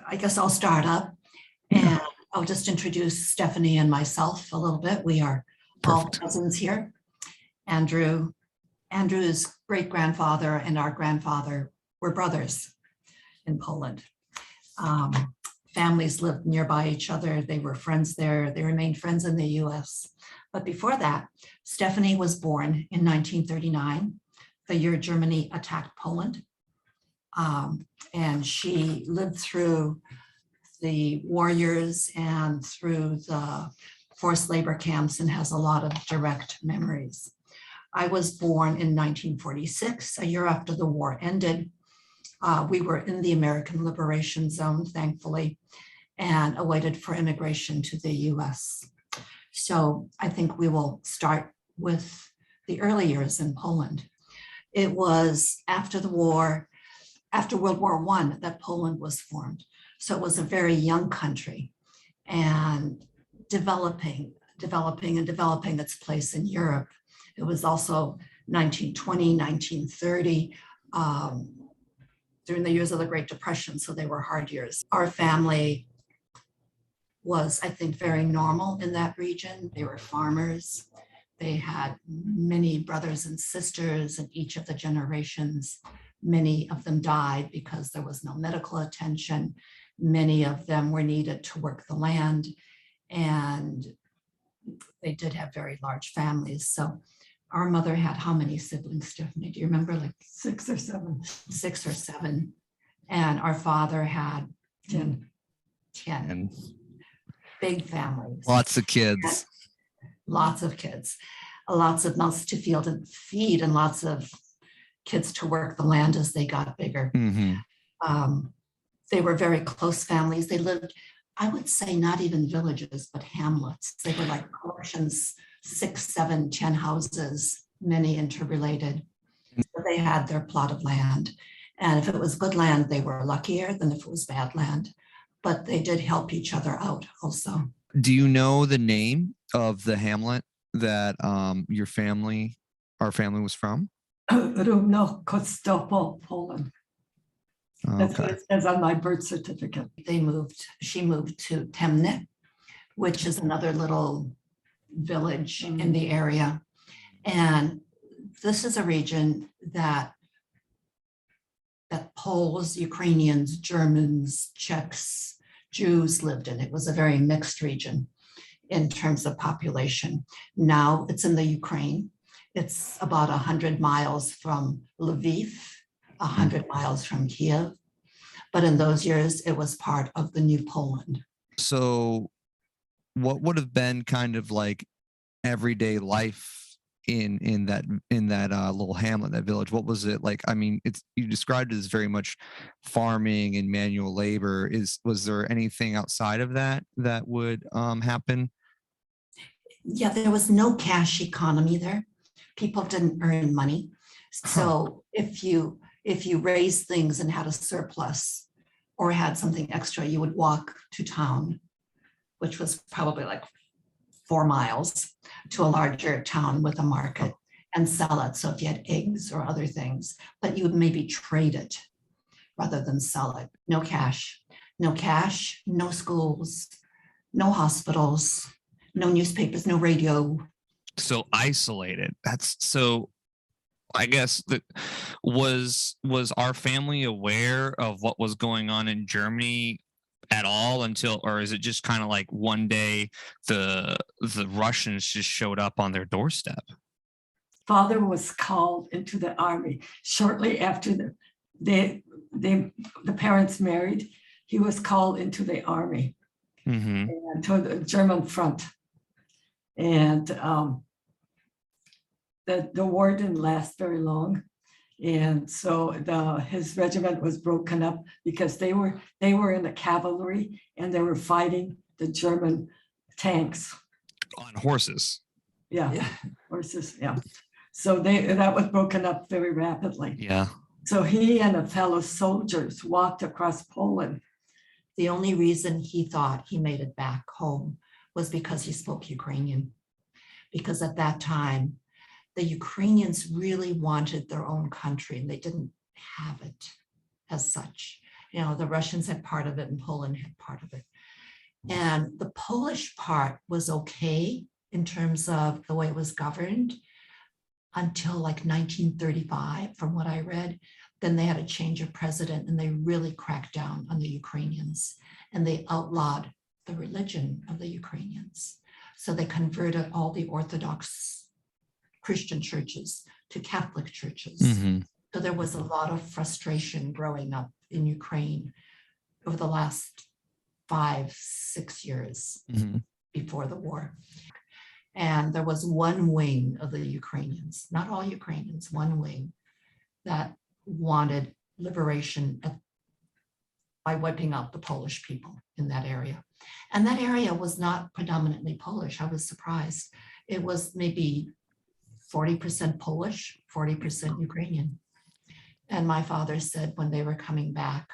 I guess I'll start up and I'll just introduce Stephanie and myself a little bit. We are all Perfect. cousins here. Andrew's great-grandfather and our grandfather were brothers in Poland. Families lived nearby each other. They were friends there. They remained friends in the US. But before that, Stephanie was born in 1939, the year Germany attacked Poland. And she lived through the war years and through the forced labor camps and has a lot of direct memories. I was born in 1946, a year after the war ended. We were in the American Liberation Zone, thankfully, and awaited for immigration to the US. So I think we will start with the early years in Poland. It was after the war, after World War I, that Poland was formed. So it was a very young country and developing its place in Europe. It was also 1920, 1930, during the years of the Great Depression, so they were hard years. Our family was, I think, very normal in that region. They were farmers. They had many brothers and sisters in each of the generations. Many of them died because there was no medical attention. Many of them were needed to work the land, and they did have very large families. So our mother had how many siblings, Stephanie? Do you remember? Like 6 or 7. 6 or 7. And our father had 10. 10. Big families. Lots of kids. Lots of kids. Lots of mouths to feed and lots of kids to work the land as they got bigger. Mm-hmm. They were very close families. They lived, I would say, not even villages, but hamlets. They were like portions, 6, 7, 10 houses, many interrelated. So they had their plot of land. And if it was good land, they were luckier than if it was bad land. But they did help each other out also. Do you know the name of the hamlet that our family was from? Rumno, Kostopo, Poland. That's Okay. what it says on my birth certificate. She moved to Temne, which is another little village in the area. And this is a region that Poles, Ukrainians, Germans, Czechs, Jews lived in. It was a very mixed region in terms of population. Now it's in the Ukraine. It's about 100 miles from Lviv, 100 miles from Kiev. But in those years, it was part of the new Poland. So what would have been kind of like everyday life in that little hamlet, that village? What was it like? I mean, you described it as very much farming and manual labor. Was there anything outside of that would happen? Yeah, there was no cash economy there. People didn't earn money. So if you raised things and had a surplus or had something extra, you would walk to town, which was probably like 4 miles, to a larger town with a market and sell it. So if you had eggs or other things, but you would maybe trade it rather than sell it. No cash, no schools, no hospitals, no newspapers, no radio. So isolated. That's so. I guess that was our family aware of what was going on in Germany at all or is it just kind of like one day the Russians just showed up on their doorstep? Father was called into the army shortly after the parents married. He was called into the army and to the German front. And the war didn't last very long. And so his regiment was broken up because they were in the cavalry and they were fighting the German tanks. On horses. Yeah. Horses, yeah. So that was broken up very rapidly. Yeah. So he and a fellow soldiers walked across Poland. The only reason he thought he made it back home was because he spoke Ukrainian. Because at that time, the Ukrainians really wanted their own country and they didn't have it as such. the Russians had part of it and Poland had part of it. And the Polish part was okay in terms of the way it was governed until like 1935, from what I read. Then they had a change of president and they really cracked down on the Ukrainians and they outlawed the religion of the Ukrainians. So they converted all the Orthodox Christian churches to Catholic churches. Mm-hmm. So there was a lot of frustration growing up in Ukraine over the last 5-6 years Mm-hmm. before the war. And there was one wing of the Ukrainians, not all Ukrainians, one wing that wanted liberation by wiping out the Polish people in that area. And that area was not predominantly Polish. I was surprised. It was maybe 40% Polish, 40% Ukrainian. And my father said when they were coming back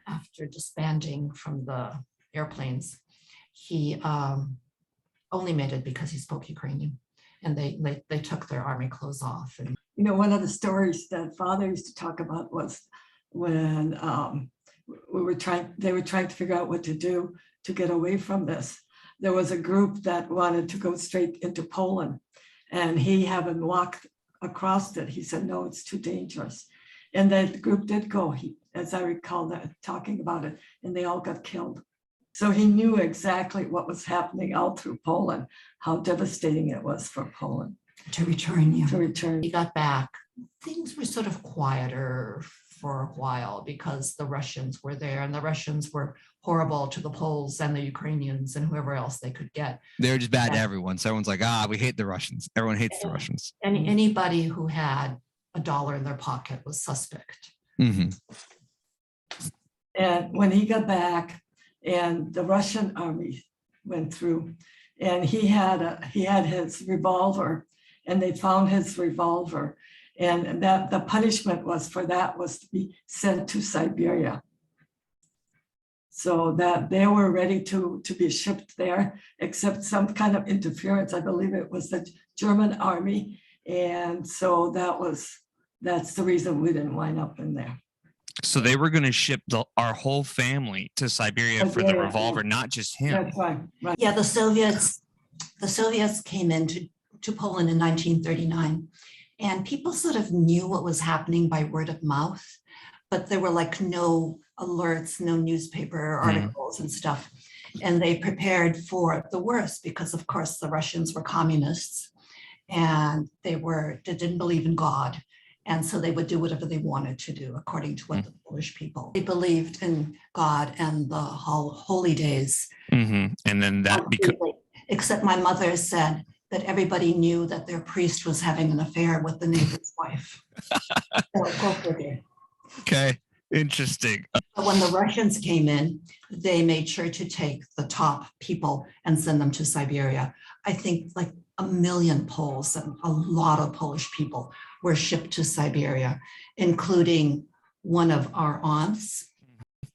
after disbanding from the airplanes, he only made it because he spoke Ukrainian. And they took their army clothes off. And One of the stories that Father used to talk about was when they were trying to figure out what to do to get away from this. There was a group that wanted to go straight into Poland, and he, having walked across it, he said, no, it's too dangerous. And that group did go, as I recall that talking about it, and they all got killed. So he knew exactly what was happening all through Poland, how devastating it was for Poland to return you. to return. He got back. Things were sort of quieter for a while because the Russians were there and the Russians were horrible to the Poles and the Ukrainians and whoever else they could get. They're just bad to Yeah. everyone. So everyone's like, we hate the Russians. Everyone hates the Russians. Anybody who had $1 in their pocket was suspect. Mm-hmm. And when he got back and the Russian army went through, and he had his revolver, and they found his revolver, and that the punishment was to be sent to Siberia. So that they were ready to be shipped there, except some kind of interference. I believe it was the German army. And so that's the reason we didn't wind up in there. So they were going to ship our whole family to Siberia for the Siberia, revolver, not just him. That's right. Yeah, the Soviets came into Poland in 1939, and people sort of knew what was happening by word of mouth, but there were like no alerts, no newspaper articles and stuff. And they prepared for the worst because, of course, the Russians were communists and they didn't believe in God. And so they would do whatever they wanted to do, according to what the Polish people, they believed in God and the holy days. Mm-hmm. And then that Except my mother said that everybody knew that their priest was having an affair with the neighbor's wife. So go figure. Okay, interesting. But when the Russians came in, they made sure to take the top people and send them to Siberia. I think like 1 million Poles and a lot of Polish people were shipped to Siberia, including one of our aunts,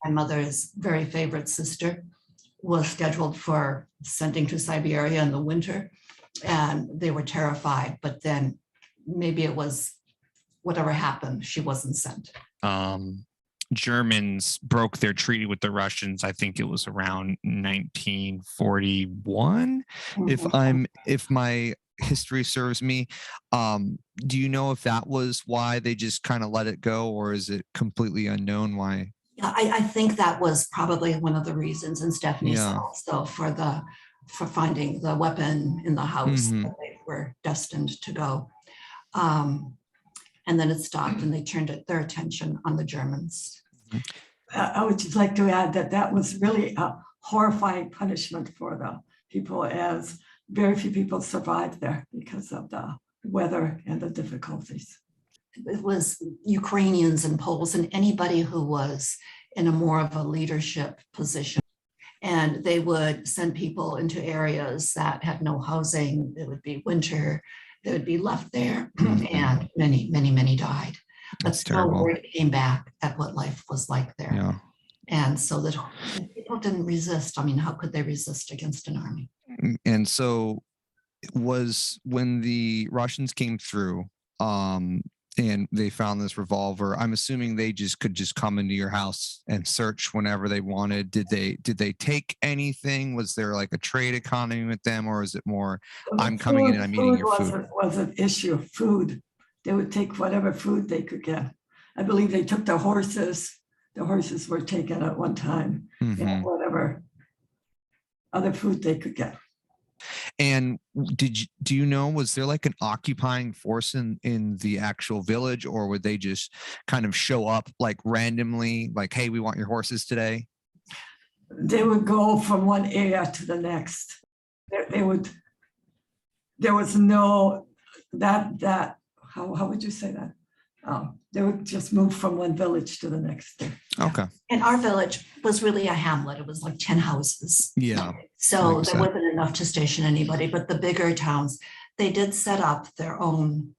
my mother's very favorite sister, was scheduled for sending to Siberia in the winter, and they were terrified. But then maybe it was whatever happened, she wasn't sent. Germans broke their treaty with the Russians. I think it was around 1941. If my history serves me, do you know if that was why they just kind of let it go, or is it completely unknown why? Yeah, I think that was probably one of the reasons, and Stephanie said also for finding the weapon in the house that they were destined to go. And then it stopped and they turned their attention on the Germans. I would just like to add that was really a horrifying punishment for the people, as very few people survived there because of the weather and the difficulties. It was Ukrainians and Poles and anybody who was in a more of a leadership position. And they would send people into areas that had no housing. It would be winter. They would be left there, and many died. But still, word came back at what life was like there. Yeah. And so that people didn't resist. I mean, how could they resist against an army? And so it was when the Russians came through, and they found this revolver. I'm assuming they could just come into your house and search whenever they wanted. Did they take anything? Was there like a trade economy with them, or is it more I'm coming in and I'm eating your food? Was an issue. Food. They would take whatever food they could get. I believe they took the horses. The horses were taken at one time. Mhm. Whatever other food they could get. And do you know, was there like an occupying force in the actual village, or would they just kind of show up like randomly, like, hey, we want your horses today? They would go from one area to the next. They would. There was no that. How would you say that? They would just move from one village to the next. Okay. And our village was really a hamlet. It was like 10 houses. Yeah. So Like there wasn't enough to station anybody, but the bigger towns, they did set up their own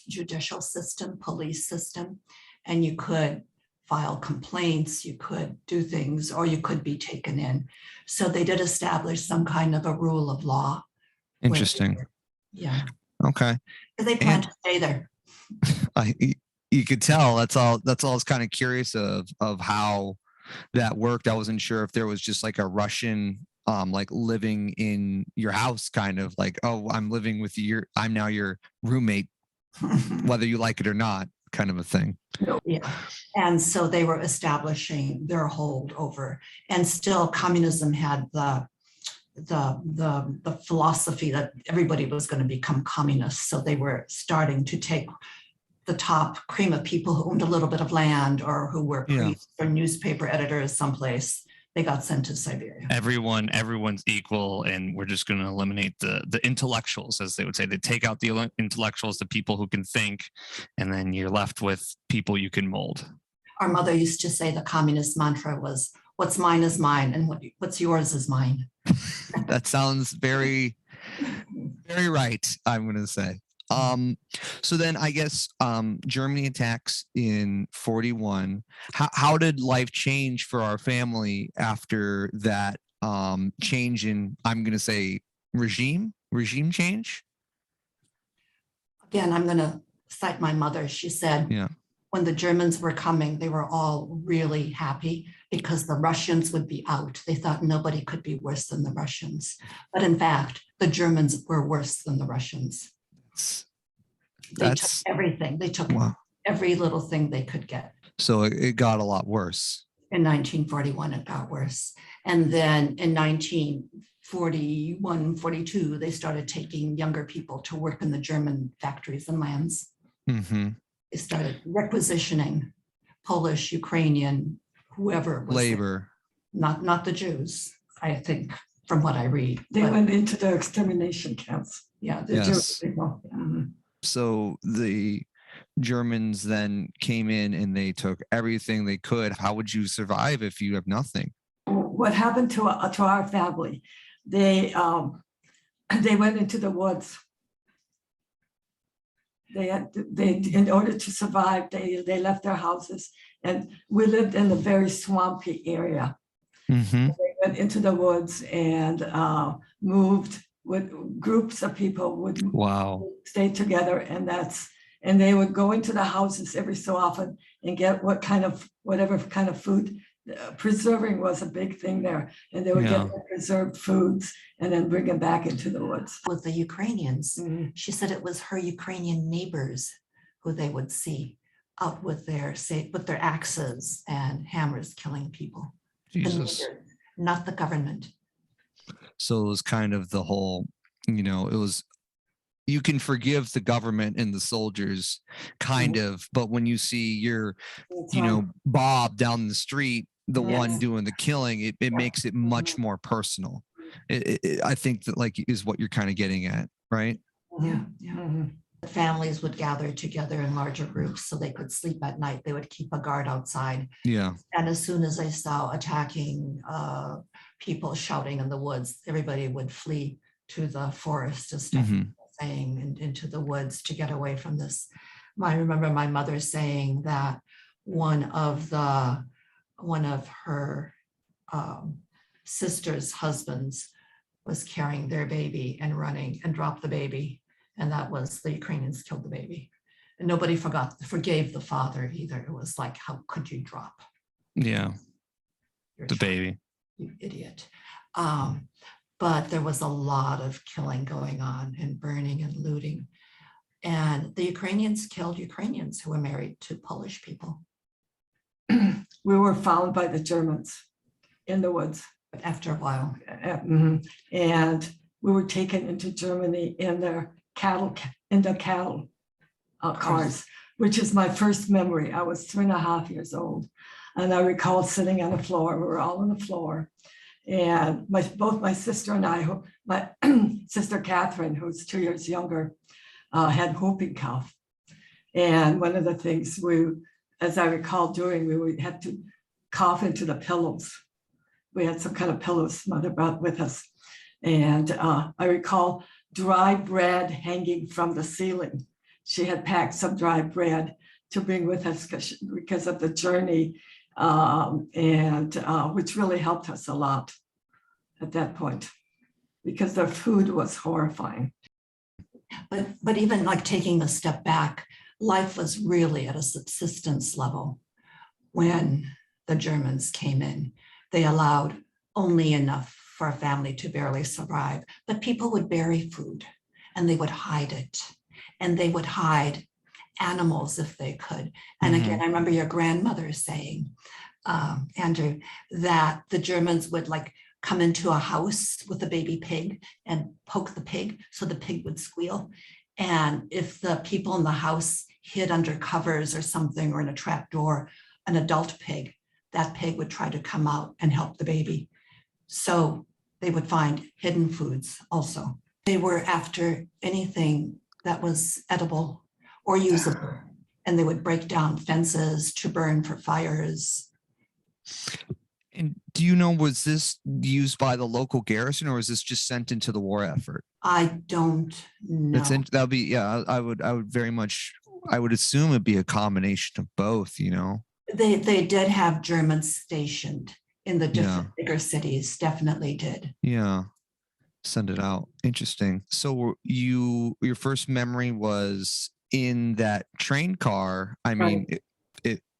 judicial system, police system, and you could file complaints, you could do things, or you could be taken in. So they did establish some kind of a rule of law. Interesting. Yeah. Okay. They plan to stay there. You could tell. That's all I was kind of curious of how that worked. I wasn't sure if there was just like a Russian like living in your house, kind of like, oh, I'm living with you, I'm now your roommate, whether you like it or not, kind of a thing. Yeah. And so they were establishing their hold over, and still communism had the philosophy that everybody was going to become communists. So they were starting to take the top cream of people who owned a little bit of land or who were priests or newspaper editors someplace. They got sent to Siberia. Everyone's equal, and we're just going to eliminate the intellectuals, as they would say. They take out the intellectuals, the people who can think, and then you're left with people you can mold. Our mother used to say the communist mantra was, what's mine is mine, and what's yours is mine. That sounds very, very right, I'm going to say. So then I guess Germany attacks in 41. How did life change for our family after that change in, I'm going to say, regime change? Again, I'm going to cite my mother. She said, when the Germans were coming, they were all really happy because the Russians would be out. They thought nobody could be worse than the Russians. But in fact, the Germans were worse than the Russians. They took everything. They took every little thing they could get. So it got a lot worse. In 1941, it got worse. And then in 1941, 42, they started taking younger people to work in the German factories and lands. Mm-hmm. They started requisitioning Polish, Ukrainian, whoever was labor. There. Not the Jews, I think, from what I read. They went into the extermination camps. Yeah, the Jewish people. Mm-hmm. So the Germans then came in and they took everything they could. How would you survive if you have nothing? What happened to our family? They went into the woods. They in order to survive, they left their houses, and we lived in a very swampy area. Mm-hmm. They went into the woods and moved with groups of people would stay together, and they would go into the houses every so often and get whatever kind of food. Preserving was a big thing there, and they would get preserved foods and then bring them back into the woods. With the Ukrainians, she said it was her Ukrainian neighbors who they would see out with their axes and hammers killing people. Jesus. Not the government. So it was kind of the whole, it was, you can forgive the government and the soldiers kind of, but when you see your, Bob down the street, the one doing the killing, it makes it much more personal. I think that is what you're kind of getting at, right? Yeah. The families would gather together in larger groups so they could sleep at night. They would keep a guard outside. Yeah. And as soon as they saw attacking people shouting in the woods, everybody would flee to the forest, as Stephanie was saying, and into the woods to get away from this. I remember my mother saying that one of her sister's husbands was carrying their baby and running and dropped the baby. And that was the Ukrainians killed the baby. And nobody forgave the father either. It was like, how could you drop Yeah. your The child, baby. you idiot? But there was a lot of killing going on and burning and looting. And the Ukrainians killed Ukrainians who were married to Polish people. We were found by the Germans in the woods. But after a while, And we were taken into Germany in their cattle cars, which is my first memory. I was 3.5 years old. And I recall sitting on the floor. We were all on the floor. And both my sister and I, my sister Catherine, who's 2 years younger, had whooping cough. And one of the things as I recall doing, we had to cough into the pillows. We had some kind of pillows Mother brought with us. And I recall dry bread hanging from the ceiling. She had packed some dry bread to bring with us because of the journey, which really helped us a lot at that point, because the food was horrifying. but even like taking a step back, life was really at a subsistence level when the Germans came in. They allowed only enough for a family to barely survive, but people would bury food and they would hide it, and they would hide animals if they could. And again, I remember your grandmother saying, Andrew, that the Germans would like come into a house with a baby pig and poke the pig so the pig would squeal. And if the people in the house hid under covers or something, or in a trap door, an adult pig, that pig would try to come out and help the baby. So they would find hidden foods also. They were after anything that was edible or usable, and they would break down fences to burn for fires. And do you know, was this used by the local garrison, or was this just sent into the war effort? I don't know. That would be, yeah, I would very much, I would assume it'd be a combination of both, you know? They did have Germans stationed in the different bigger cities, definitely did. Yeah. Send it out. Interesting. So your first memory was in that train car. I mean,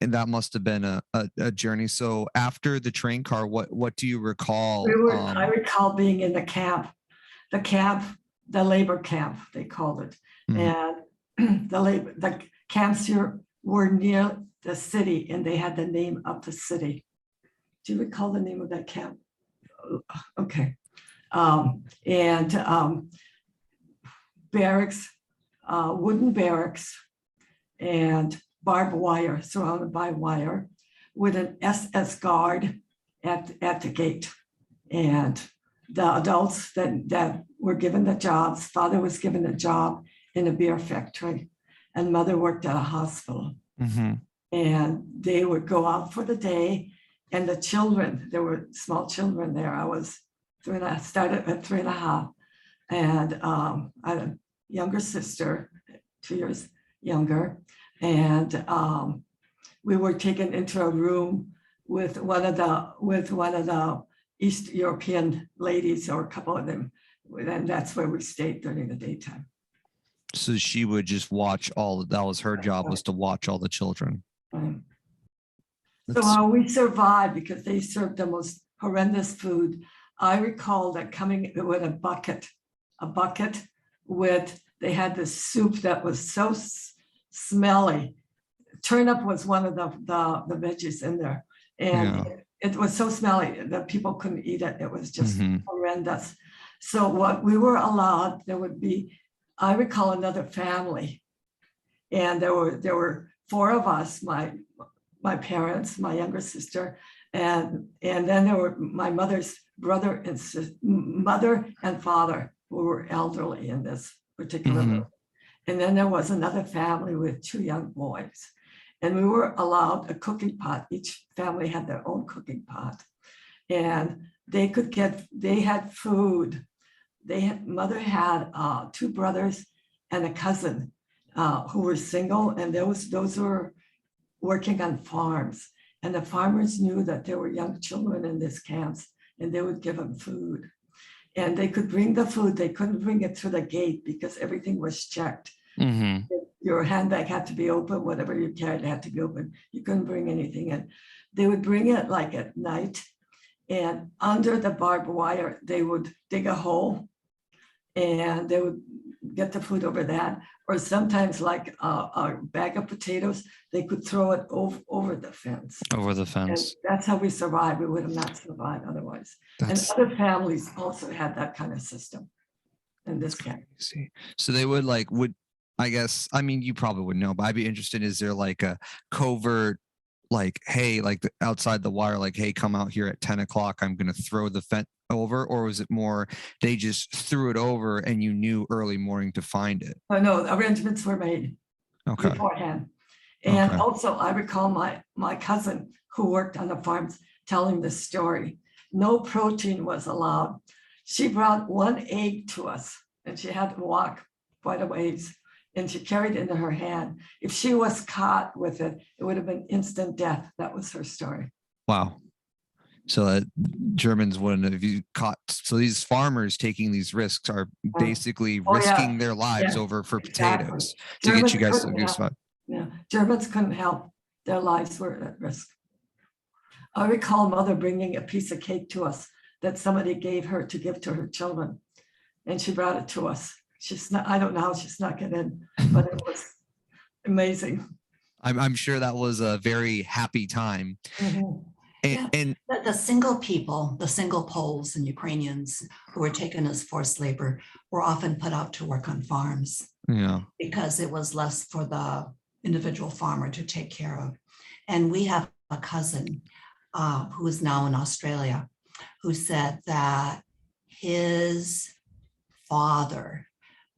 and that must have been a journey. So after the train car, what do you recall? I recall being in the camp, the labor camp, they called it. And the camps here were near the city, and they had the name of the city. Do you recall the name of that camp? Okay. Barracks, wooden barracks, and barbed wire, surrounded by wire, with an SS guard at the gate. And the adults that were given the jobs, father was given a job in a beer factory, and mother worked at a hospital. And they would go out for the day, and the children, there were small children there. I started at 3.5, and I had a younger sister, 2 years younger, and we were taken into a room with one of the East European ladies, or a couple of them, and that's where we stayed during the daytime. So she would just watch that was her job, was to watch all the children. So how we survived, because they served the most horrendous food. I recall that coming with a bucket with, they had this soup that was so smelly. Turnip was one of the veggies in there. And it was so smelly that people couldn't eat it. It was just horrendous. So what we were allowed, there would be, I recall another family, and there were 4 of us, my parents, my younger sister, and then there were my mother's mother and father, who were elderly in this particular room. And then there was another family with 2 young boys. And we were allowed a cooking pot. Each family had their own cooking pot. And they had food. Mother had 2 brothers and a cousin who were single, and those were working on farms. And the farmers knew that there were young children in these camps, and they would give them food. And they could bring the food. They couldn't bring it through the gate because everything was checked. your handbag had to be open, whatever you carried had to be open. You couldn't bring anything in. They would bring it like at night, and under the barbed wire, they would dig a hole and they would get the food over that. Or sometimes like a bag of potatoes, they could throw it over the fence. Over the And fence. that's how we survived. We would have not survived otherwise. That's And other families also had that kind of system in this camp. crazy. So they would like, I guess, I mean, you probably would know, but I'd be interested, is there like a covert, like, hey, like outside the wire, like, hey, come out here at 10 o'clock, I'm going to throw the fence over? Or was it more, they just threw it over and you knew early morning to find it? Oh, no, arrangements were made Okay. beforehand. And Okay. also I recall my cousin who worked on the farms telling this story. No protein was allowed. She brought one egg to us and she had to walk quite a ways and she carried it in her hand. If she was caught with it, it would have been instant death. That was her story. Wow. So that Germans wouldn't have you caught. So these farmers taking these risks are basically Oh, yeah. risking their lives Yeah, over for exactly. potatoes to get you guys to couldn't do help. stuff. Yeah, Germans couldn't help. Their lives were at risk. I recall mother bringing a piece of cake to us that somebody gave her to give to her children. And she brought it to us. I don't know how she snuck it in, but it was amazing. I'm sure that was a very happy time. Mhm. And The single people, the single Poles and Ukrainians who were taken as forced labor were often put out to work on farms yeah. because it was less for the individual farmer to take care of. And we have a cousin who is now in Australia who said that his father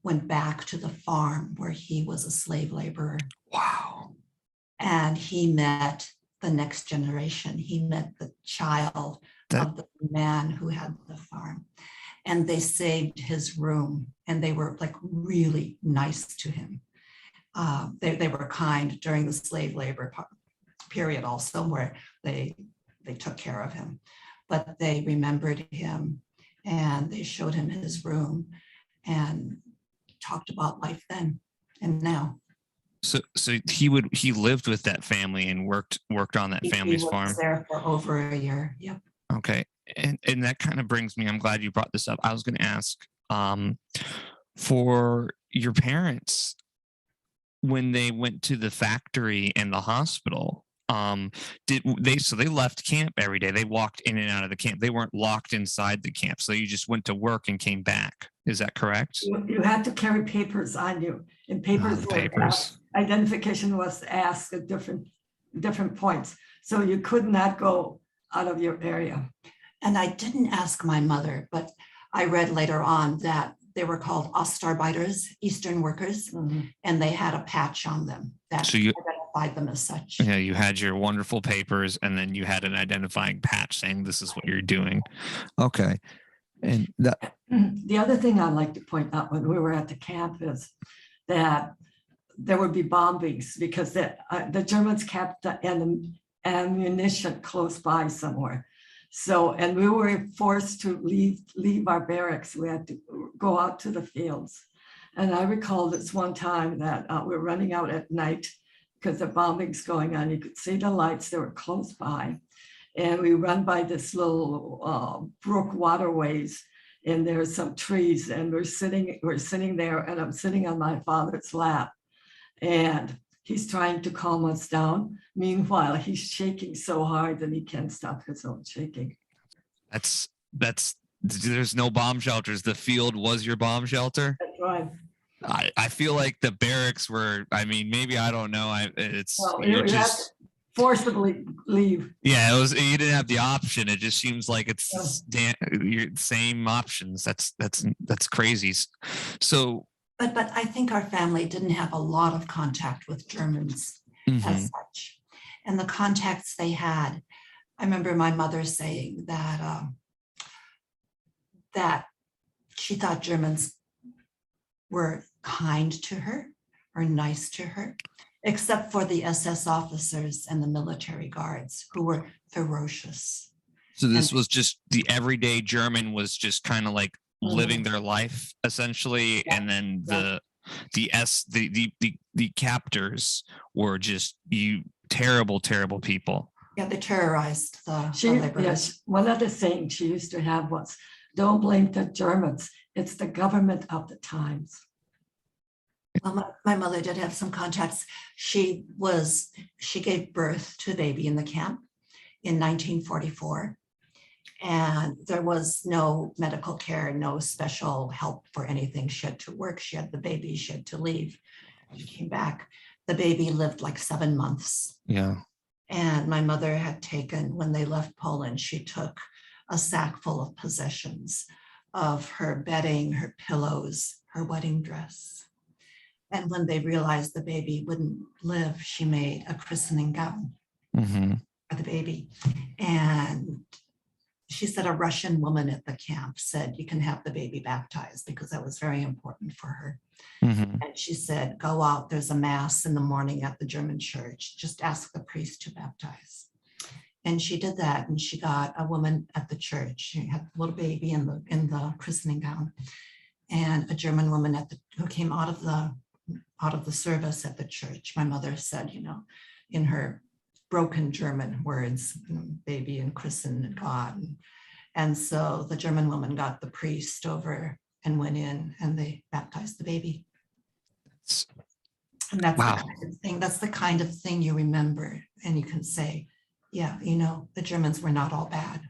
went back to the farm where he was a slave laborer, Wow. and he met the next generation. He met the child of the man who had the farm, and they saved his room, and they were like really nice to him. They were kind during the slave labor period also, where they took care of him, but they remembered him and they showed him his room and talked about life then and now. So he lived with that family and worked on that family's He was farm. there for over a year. Yep. Okay. And that kind of brings me, I'm glad you brought this up. I was going to ask, for your parents, when they went to the factory and the hospital, so they left camp every day. They walked in and out of the camp. They weren't locked inside the camp. So you just went to work and came back. Is that correct? You had to carry papers on you, and papers were Papers. identification was asked at different points. So you could not go out of your area. And I didn't ask my mother, but I read later on that they were called Ostarbeiters, Eastern workers, and they had a patch on them that So you- identified them as such. Yeah, you had your wonderful papers and then you had an identifying patch saying this is what you're doing. Okay. And that, The other thing I'd like to point out when we were at the camp is that there would be bombings because the Germans kept the ammunition close by somewhere. So, and we were forced to leave our barracks. We had to go out to the fields. And I recall this one time that we were running out at night because the bombing's going on. You could see the lights, they were close by. And we run by this little brook waterways, and there's some trees, and we're sitting there, and I'm sitting on my father's lap, and he's trying to calm us down. Meanwhile, he's shaking so hard that he can't stop his own shaking. That's there's no bomb shelters. The field was your bomb shelter. That's right. I feel like the barracks were, I mean, maybe, I don't know. Well, You're you have just, to forcibly leave. yeah, it was, you didn't have the option. It just seems like it's your same options. That's crazy. So, But I think our family didn't have a lot of contact with Germans as such. And the contacts they had, I remember my mother saying that that she thought Germans were kind to her or nice to her, except for the SS officers and the military guards who were ferocious. so this And- was just the everyday German was just kind of like living their life essentially. Yeah. And then Yeah. the captors were just terrible people. Yeah, they terrorized the laborers. Yes, one of the things she used to have was, don't blame the Germans, it's the government of the times. Well, my mother did have some contacts. She gave birth to a baby in the camp in 1944. And there was no medical care, no special help for anything. She had to work, she had the baby, she had to leave. She came back. The baby lived like 7 months. Yeah. And my mother had taken, when they left Poland, she took a sack full of possessions of her bedding, her pillows, her wedding dress. And when they realized the baby wouldn't live, she made a christening gown for the baby. And she said a Russian woman at the camp said, you can have the baby baptized, because that was very important for her. And she said, go out, there's a mass in the morning at the German church, just ask the priest to baptize. And she did that, and she got a woman at the church. She had a little baby in the christening gown, and a German woman who came out of the service at the church. My mother said, in her broken German words, baby and christen and God. And so the German woman got the priest over and went in, and they baptized the baby. And that's Wow. the kind of thing. That's the kind of thing you remember, and you can say, yeah, the Germans were not all bad.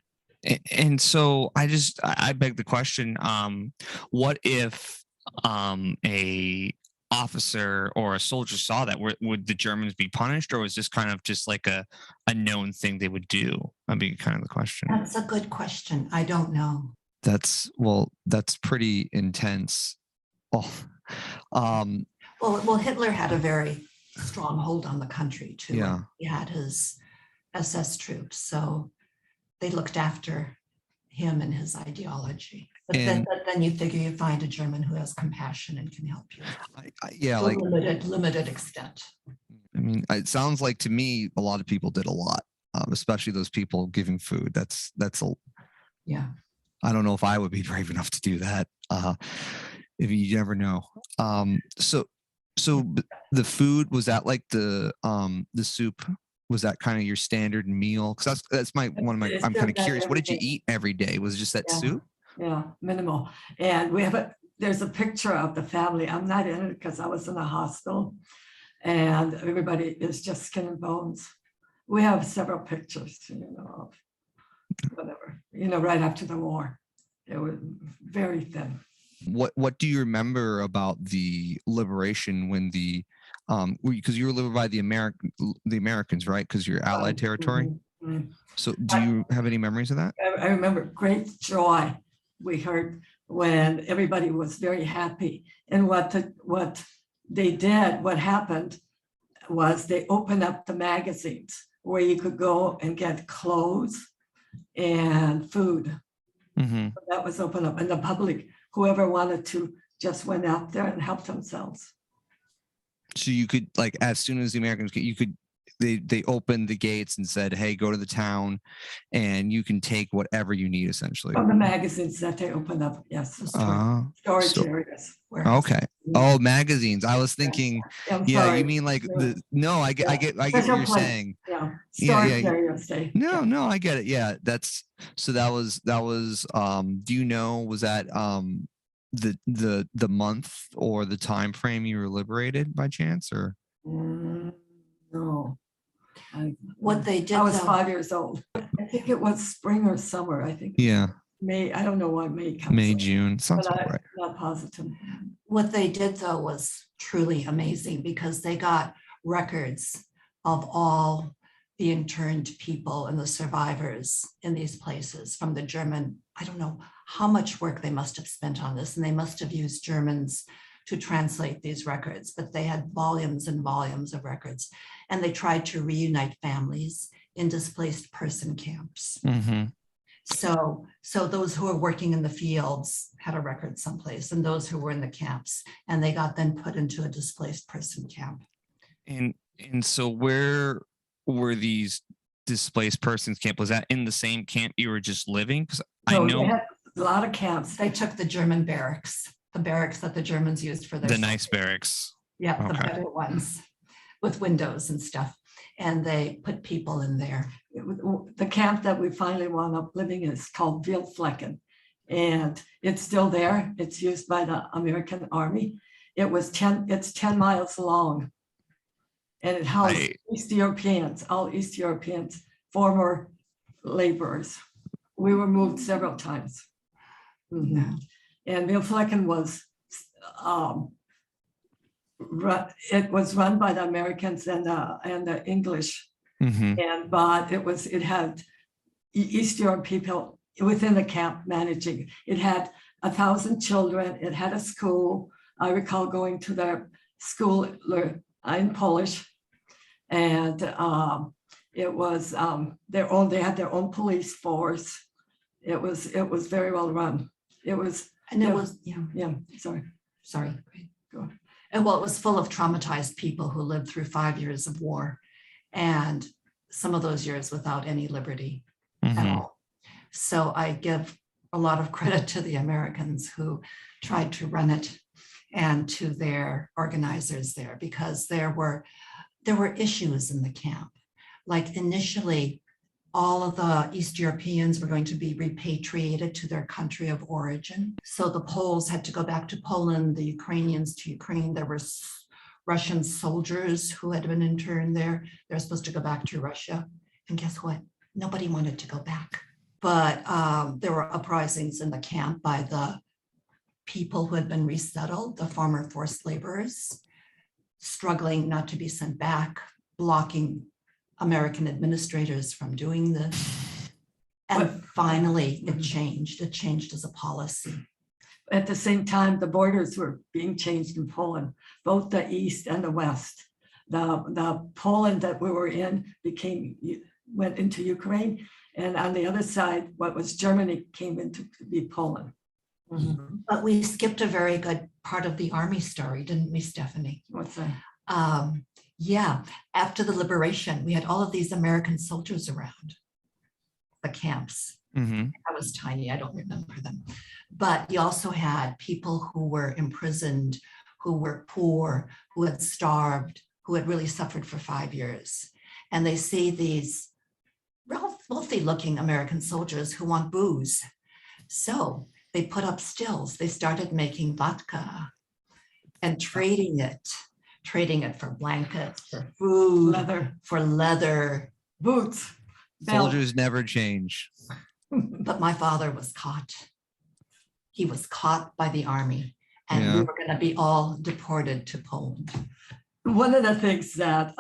And so I beg the question, what if a officer or a soldier saw that? Would the Germans be punished, or was this kind of just like a known thing they would do? That'd be kind of the question. That's a good question. I don't know. That's pretty intense. Oh, Well, Hitler had a very strong hold on the country too. Yeah. He had his SS troops, so they looked after him and his ideology. But then you figure you find a German who has compassion and can help you. Yeah, To like a limited extent. I mean, it sounds like to me a lot of people did a lot, especially those people giving food. That's Yeah. I don't know if I would be brave enough to do that. If you never know. So the food, was that like the soup? Was that kind of your standard meal? Because that's I'm kind of curious. What did you eat every day? Was it just that soup? Yeah, minimal. And there's a picture of the family. I'm not in it because I was in a hospital, and everybody is just skin and bones. We have several pictures, of whatever, right after the war. It was very thin. What do you remember about the liberation when because you were lived by the Americans, right? Because you're Allied territory. So do you have any memories of that? I remember great joy we heard when everybody was very happy. And what they did, what happened was they opened up the magazines where you could go and get clothes and food. That was open up, and the public, whoever wanted to, just went out there and helped themselves. So you could, like, as soon as the Americans they opened the gates and said, hey, go to the town and you can take whatever you need, essentially. From the magazines that they opened up, yes. Storage areas. Okay. Oh, magazines. I was thinking, Yeah, you mean like I get what you're saying. Yeah. Storage areas. No, I get it. Yeah. That was do you know, was that the month or the time frame you were liberated by chance, or? No. What they did, I was 5 years old. I think it was spring or summer. I think. Yeah. May. I don't know why May comes. May, June. Sounds about right. Not positive. What they did, though, was truly amazing, because they got records of all the interned people and the survivors in these places from the German. I don't know how much work they must have spent on this, and they must have used Germans to translate these records, but they had volumes and volumes of records, and they tried to reunite families in displaced person camps. So those who were working in the fields had a record someplace, and those who were in the camps, and they got then put into a displaced person camp. And so where were these displaced persons camp? Was that in the same camp you were just living? Because I know they had a lot of camps. They took the German barracks. the barracks that the Germans used for their The nice soldiers. barracks. Yeah, the Okay. better ones with windows and stuff. And they put people in there. The camp that we finally wound up living in is called Wildflecken. And it's still there. It's used by the American Army. It's 10 miles long. And it housed I- East Europeans, all East Europeans, former laborers. We were moved several times. Mhm. And Wildflecken was, it was run by the Americans and the English. Mhm. But it had East Europe people within the camp managing. It had 1,000 children. It had a school. I recall going to their school in Polish, and it was their own. They had their own police force. It was very well run. It was And it Yeah. was, yeah, sorry. Go on. And well, it was full of traumatized people who lived through 5 years of war and some of those years without any liberty at Mhm. all. So I give a lot of credit to the Americans who tried to run it and to their organizers there, because there were issues in the camp. Like initially, all of the East Europeans were going to be repatriated to their country of origin. So the Poles had to go back to Poland, the Ukrainians to Ukraine. There were Russian soldiers who had been interned there. They're supposed to go back to Russia. And guess what? Nobody wanted to go back. But there were uprisings in the camp by the people who had been resettled, the former forced laborers, struggling not to be sent back, blocking American administrators from doing this. And finally, it changed. It changed as a policy. At the same time, the borders were being changed in Poland, both the east and the west. The Poland that we were in went into Ukraine, and on the other side, what was Germany came into to be Poland. But we skipped a very good part of the army story, didn't we, Stephanie? What's that? Yeah, after the liberation, we had all of these American soldiers around the camps. Mhm. I was tiny, I don't remember them. But you also had people who were imprisoned, who were poor, who had starved, who had really suffered for 5 years. And they see these wealthy looking American soldiers who want booze. So they put up stills. They started making vodka and trading it for blankets, for food, for leather. Boots. belts. Soldiers never change. But my father was caught. He was caught by the army, and we Yeah. were going to be all deported to Poland. One of the things that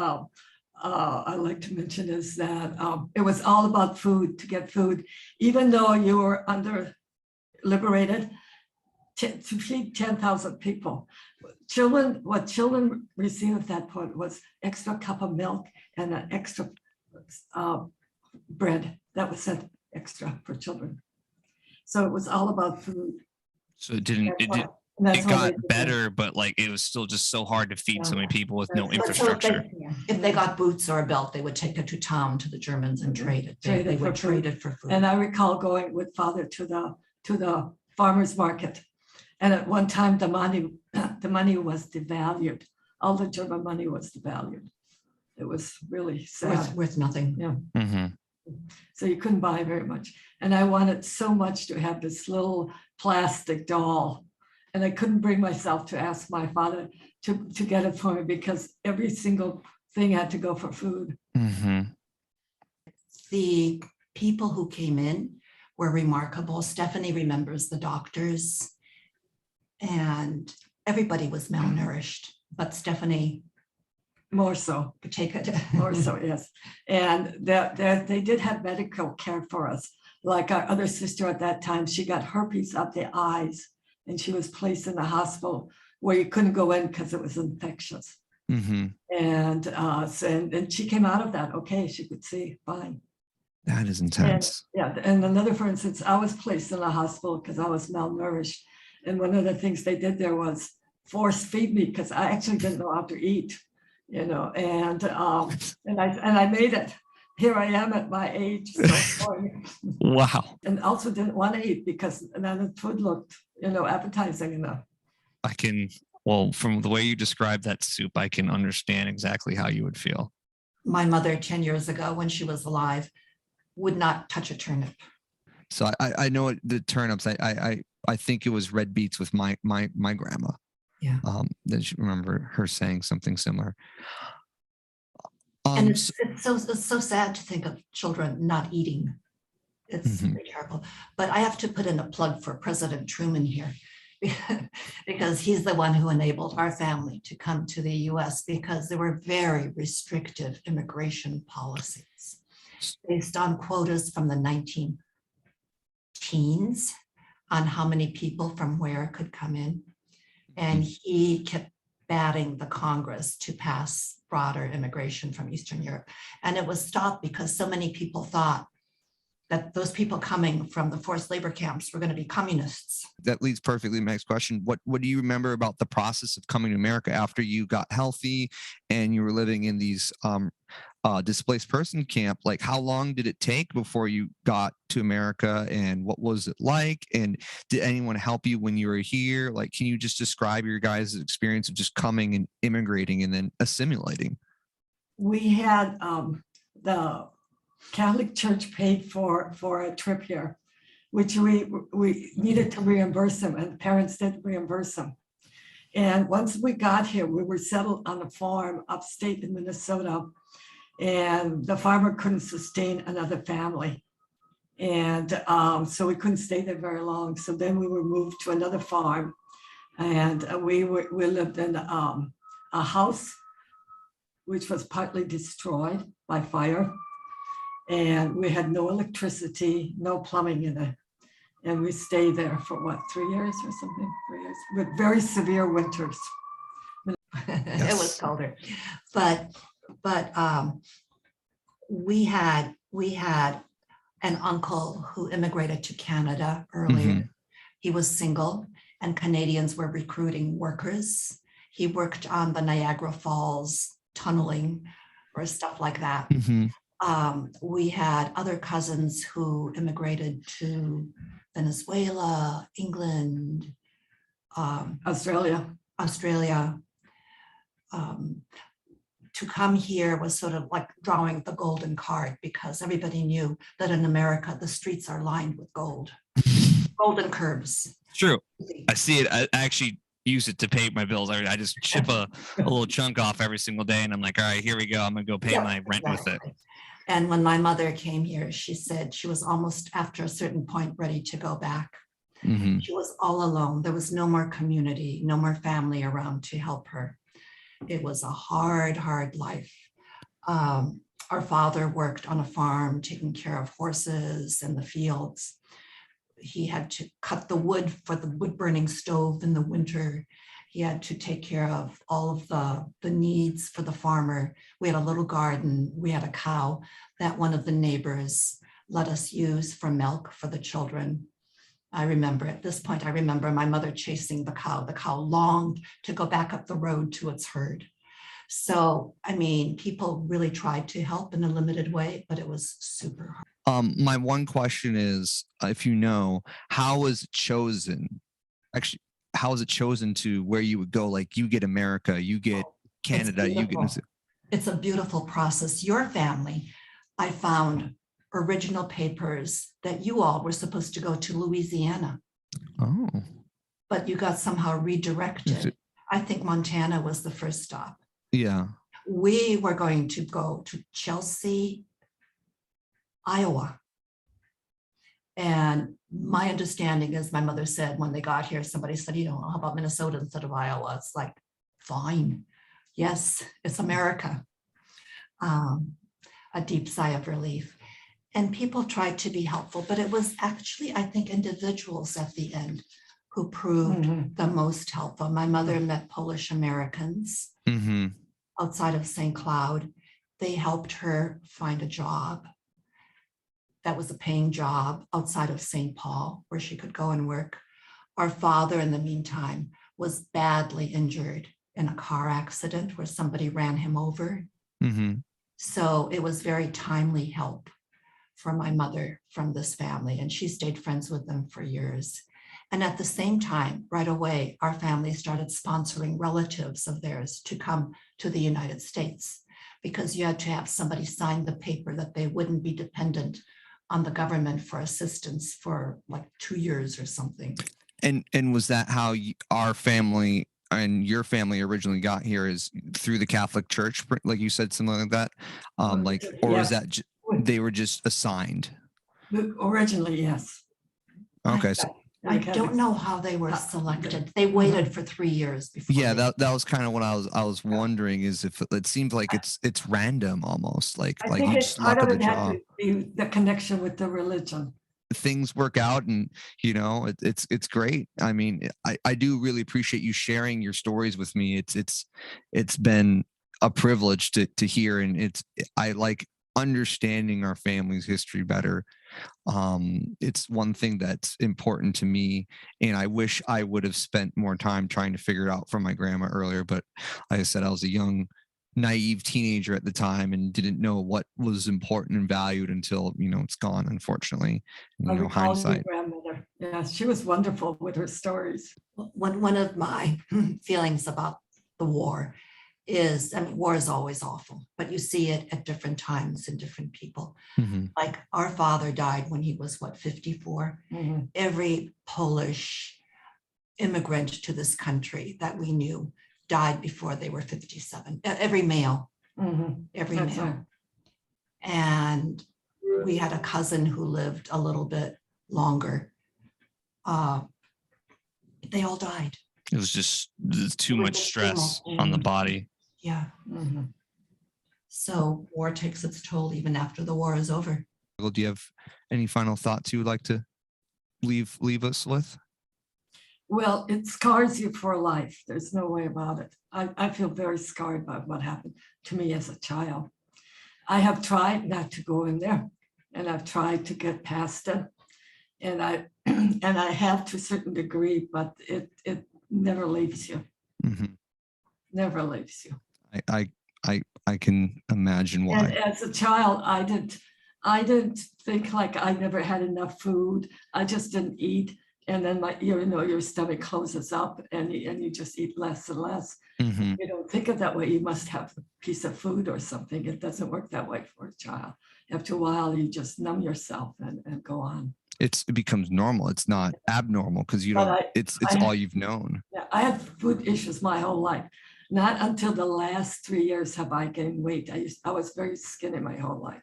I like to mention is that it was all about food, to get food, even though you were liberated, to feed 10,000 people. What children received at that point was extra cup of milk and an extra bread that was sent extra for children. So it was all about food. So it didn't. It did. And that's It how they got did it. better, but like it was still just so hard to feed so many people with no But so infrastructure. If they got boots or a belt, they would take it to town to the Germans and trade it. Trade They it would for food. trade it for food. And I recall going with father to the farmer's market. And at one time, the money was devalued. All the German money was devalued. It was really sad. Worth nothing. Mhm. So you couldn't buy very much. And I wanted so much to have this little plastic doll. And I couldn't bring myself to ask my father to get it for me, because every single thing had to go for food. Mhm. The people who came in were remarkable. Stephanie remembers the doctors, and everybody was malnourished, but Stephanie More so, could take it. more so, yes. And they did have medical care for us. Like our other sister at that time, she got herpes of the eyes, and she was placed in the hospital where you couldn't go in because it was infectious. Mhm. And she came out of that okay. She could see fine. That is intense. Yeah, and another, for instance, I was placed in a hospital because I was malnourished. And one of the things they did there was force feed me, because I actually didn't know how to eat, and I made it. Here I am at my age. So Wow. and also didn't want to eat because none of the food looked, appetizing enough. I can, well, from the way you described that soup, I can understand exactly how you would feel. My mother 10 years ago, when she was alive, would not touch a turnip. So I know the turnips. I think it was red beets with my grandma. Yeah. Then she remember her saying something similar. And it's so sad to think of children not eating. It's Mhm. really terrible. But I have to put in a plug for President Truman here because he's the one who enabled our family to come to the US because there were very restrictive immigration policies based on quotas from the 19 teens on how many people from where could come in. And he kept batting the Congress to pass broader immigration from Eastern Europe. And it was stopped because so many people thought that those people coming from the forced labor camps were going to be communists. That leads perfectly to my next question. What do you remember about the process of coming to America after you got healthy and you were living in these displaced person camp? Like, how long did it take before you got to America, and what was it like? And did anyone help you when you were here? Like, can you just describe your guys' experience of just coming and immigrating and then assimilating? We had the Catholic Church paid for a trip here, which we needed to reimburse them, and the parents did reimburse them. And once we got here, we were settled on a farm upstate in Minnesota, and the farmer couldn't sustain another family. And so we couldn't stay there very long. So then we were moved to another farm, and we lived in a house which was partly destroyed by fire. And we had no electricity, no plumbing in it. And we stayed there for what, 3 years or something? 3 years, with very severe winters. It was colder, but we had an uncle who immigrated to Canada earlier. Mhm. He was single, and Canadians were recruiting workers. He worked on the Niagara Falls tunneling or stuff like that. Mhm. We had other cousins who immigrated to Venezuela, England, Australia. Australia. To come here was sort of like drawing the golden card because everybody knew that in America, the streets are lined with gold, golden curbs. True. I see it. I actually use it to pay my bills. I just chip a little chunk off every single day, and I'm like, all right, here we go. I'm gonna go pay Yeah, my rent with it. exactly. And when my mother came here, she said she was almost after a certain point ready to go back. Mhm. She was all alone. There was no more community, no more family around to help her. It was a hard life. Our father worked on a farm, taking care of horses in the fields. He had to cut the wood for the wood burning stove in the winter. He had to take care of all of the needs for the farmer. We had a little garden. We had a cow that one of the neighbors let us use for milk for the children. I remember at this point, I remember my mother chasing the cow. The cow longed to go back up the road to its herd. So, I mean, people really tried to help in a limited way, but it was super hard. My one question is, if you know, how was it chosen? Actually, how is it chosen to where you would go? Like, you get America, you get Canada, you get. It's a beautiful process. Your family, I found original papers that you all were supposed to go to Louisiana, Oh, but you got somehow redirected. I think Montana was the first stop. yeah. We were going to go to Chelsea, Iowa. And my understanding is, my mother said when they got here, somebody said, you know, how about Minnesota instead of Iowa? It's like, fine. Yes, it's America. A deep sigh of relief. And people tried to be helpful, but it was actually, I think, individuals at the end who proved the most helpful. My mother met Polish Americans outside of St. Cloud. They helped her find a job that was a paying job outside of St. Paul where she could go and work. Our father, in the meantime, was badly injured in a car accident where somebody ran him over. So it was very timely help for my mother from this family, and she stayed friends with them for years. And at the same time, right away, our family started sponsoring relatives of theirs to come to the United States, because you had to have somebody sign the paper that they wouldn't be dependent on the government for assistance for like 2 years or something. And was that how our family and your family originally got here, is through the Catholic Church, like you said, something like that? Like, or was Yes. that they were just assigned? Originally, yes. Okay, so I don't know how they were selected. They waited for 3 years before. yeah, they- that was kind of what I was wondering, is if it seems like it's random almost, like I you think just part luck of of the it had draw. to be the connection with the religion. Things work out, and it's great. I mean, I do really appreciate you sharing your stories with me. It's been a privilege to hear, and I like understanding our family's history better. It's one thing that's important to me, and I wish I would have spent more time trying to figure it out from my grandma earlier, but like I said, I was a young naive teenager at the time and didn't know what was important and valued until it's gone, unfortunately. I recall your Hindsight. grandmother. Yeah, she was wonderful with her stories. One of my feelings about the war is, I mean, war is always awful, but you see it at different times in different people. Mhm. Like our father died when he was, what, 54? Mhm. Every Polish immigrant to this country that we knew died before they were 57. Every male, Mhm. every That's male. right. And we had a cousin who lived a little bit longer. They all died. It was just too It was much just stress too on the much. body. Yeah. Mhm. So war takes its toll even after the war is over. Do you have any final thoughts you would like to leave us with? Well, it scars you for life. There's no way about it. I feel very scarred by what happened to me as a child. I have tried not to go in there, and I've tried to get past it. And I and I have to a certain degree, but it never leaves you. Mhm. Never leaves you. I can imagine And why. as a child, I didn't think, like, I never had enough food. I just didn't eat. And then your stomach closes up, and you just eat less and less. Mhm. You don't think of that way. You must have a piece of food or something. It doesn't work that way for a child. After a while, you just numb yourself and go on. It becomes normal. It's not abnormal, because you But don't. I- It's I- all you've known. Yeah, I had food issues my whole life. Not until the last 3 years have I gained weight. I was very skinny my whole life.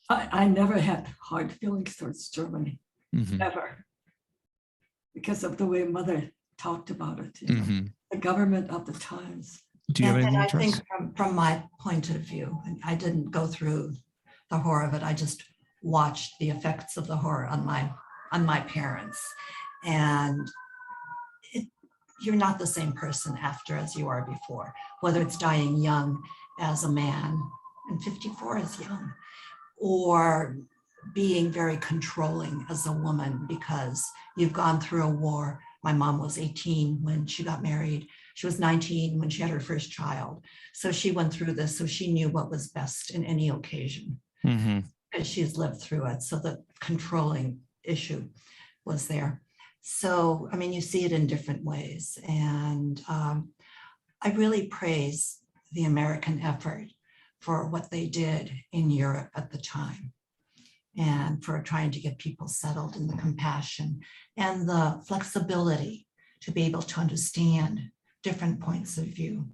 I never had hard feelings towards Germany, Mhm. ever, because of the way Mother talked about it. Mhm. The government of the times. Do you have And anything, I think Tress? from my point of view, and I didn't go through the horror of it. I just watched the effects of the horror on my parents. And you're not the same person after as you are before, whether it's dying young as a man, and 54 is young, or being very controlling as a woman because you've gone through a war. My mom was 18 when she got married. She was 19 when she had her first child. So she went through this, so she knew what was best in any occasion, Mhm. because she's lived through it. So the controlling issue was there. So, I mean, you see it in different ways. And I really praise the American effort for what they did in Europe at the time, and for trying to get people settled, and the compassion and the flexibility to be able to understand different points of view,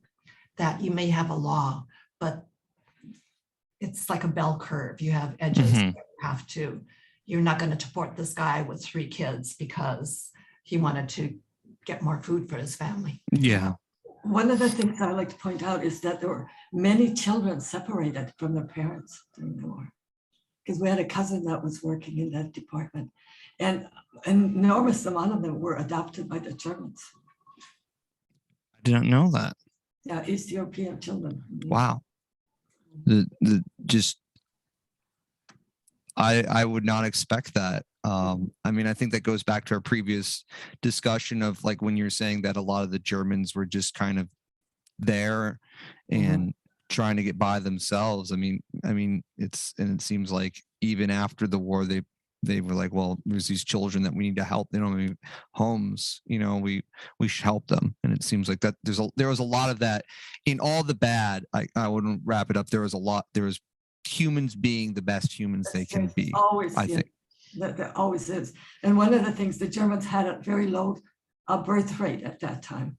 that you may have a law, but it's like a bell curve. You have edges. Mhm. You're not going to deport this guy with 3 kids because he wanted to get more food for his family. Yeah. One of the things I like to point out is that there were many children separated from their parents during the war. Because we had a cousin that was working in that department, and an enormous amount of them were adopted by the Germans. I didn't know that. Yeah, East European children. Wow. The just I would not expect that. I mean, I think that goes back to our previous discussion of, like, when you're saying that a lot of the Germans were just kind of there and trying to get by themselves. I mean, it seems like even after the war, they they were like, well, there's these children that we need to help. They don't have any homes, we should help them. And it seems like that there was a lot of that in all the bad. I wouldn't wrap it up. There was humans being the best humans they can be. Always, I think. That always is. And one of the things, the Germans had a very low birth rate at that time.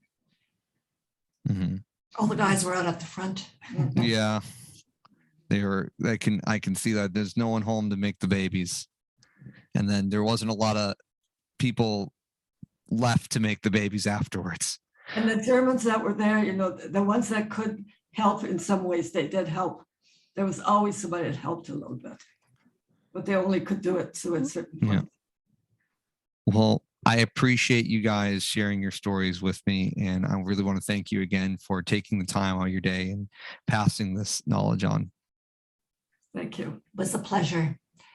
Mm-hmm. All the guys were out at the front. Yeah. I can see that there's no one home to make the babies. And then there wasn't a lot of people left to make the babies afterwards. And the Germans that were there, the ones that could help in some ways, they did help. There was always somebody that helped a little bit, but they only could do it to a certain point. Yeah. Well, I appreciate you guys sharing your stories with me. And I really want to thank you again for taking the time out of your day and passing this knowledge on. Thank you. It was a pleasure.